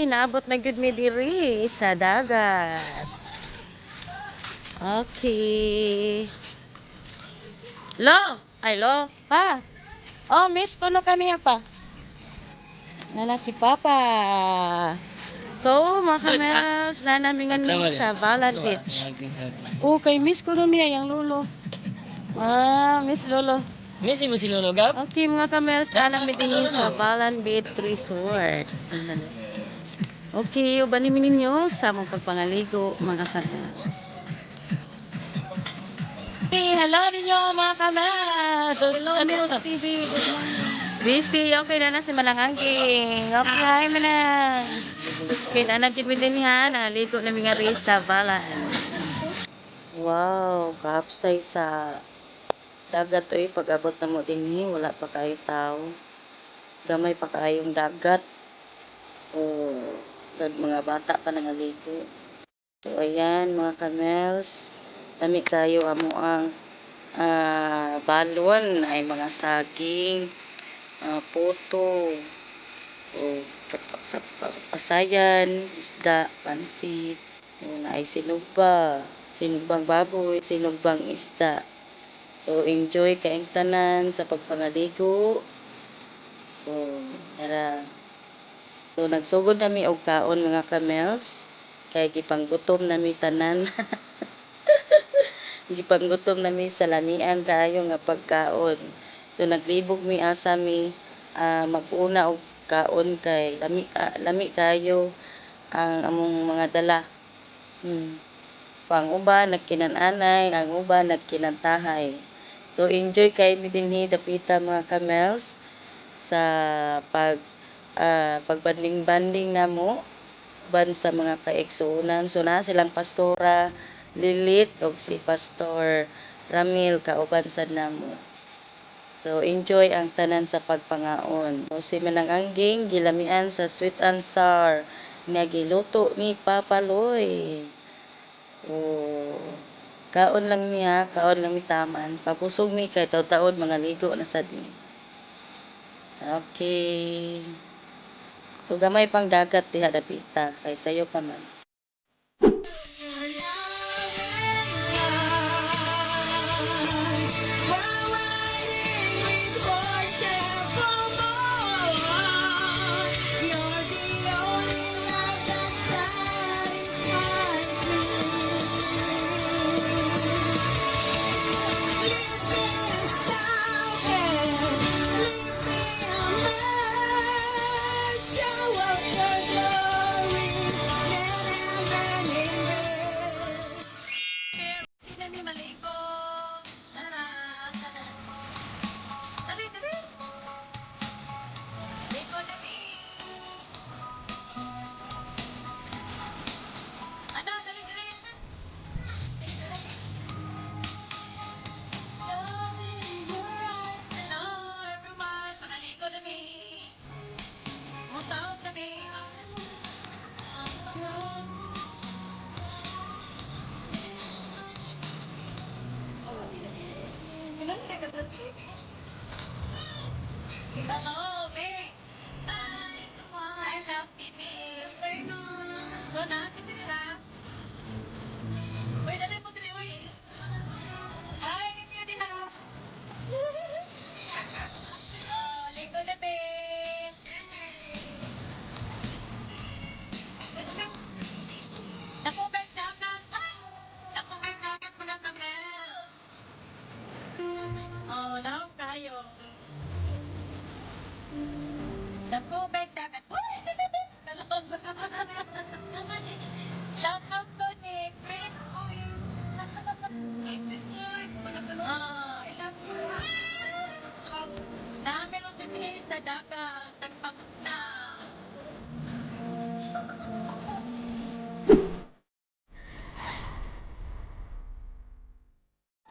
naabot na gyud mi diri sa dagat. Okay. Lo, ay lo, pa. Oh, miss kuno kaniya pa. Nala si Papa. So, mga kamels, na namin sa Balan Beach. Okay, miss kuno niya yung lolo. Miss Lolo. Miss mo si Lolo Gab? Okay, mga kamels, na namin din sa Balan Beach Resort. Okay, ubanin ninyo sa mong pagpangaligo, mga kamels. Hey, hello ninyo, mga kamels. Hello, Kamels TV. Good morning. Busy, okay na si Malangangking. Okay, manang. Okay, nanagin mo din ha. Naligo na mga rin sa Balan. Wow, kapsay sa dagat oy. Pag-abot na mo din wala pa kayo tao. Gamay pa kayong dagat. Mga bata pa nangaligo. So, ayan, mga kamels. Dami kayo amo ang balon ay mga saging, puto, o sa pasayan, isda, pansit, na ay sinugbang baboy, sinugbang isda. So, enjoy kaing tanan sa pagpangaligo. So, nagsugod nami og kaon, mga kamels. Kay gipanggutom nami tanan. Gipanggutom nami sa lamian kayo nga pagkaon. So, naglibog mi asa mi mag-una og kaon kay lami kayo ang among mga dala. Pang uban nagkinananay, ang uban nagkinantahay. So, enjoy kay mi dinhi dapita, mga kamels, sa pagbanding-banding namo ban sa mga kaigsuonan. So, na silang Pastora Lilit o si Pastor Ramil kauban sad namo. So, enjoy ang tanan sa pagpangaon. So, si Manangangking gilamian sa sweet and sour nga giluto ni Papa Loy. Kaon lang niya, kaon lang mi taman. Papusog mi kay taon mga ligo na sad mi. Okay. So, gamay pang dagat diha dapita kay sayo pa man. Hello, babe. Hi, I'm happy, babe.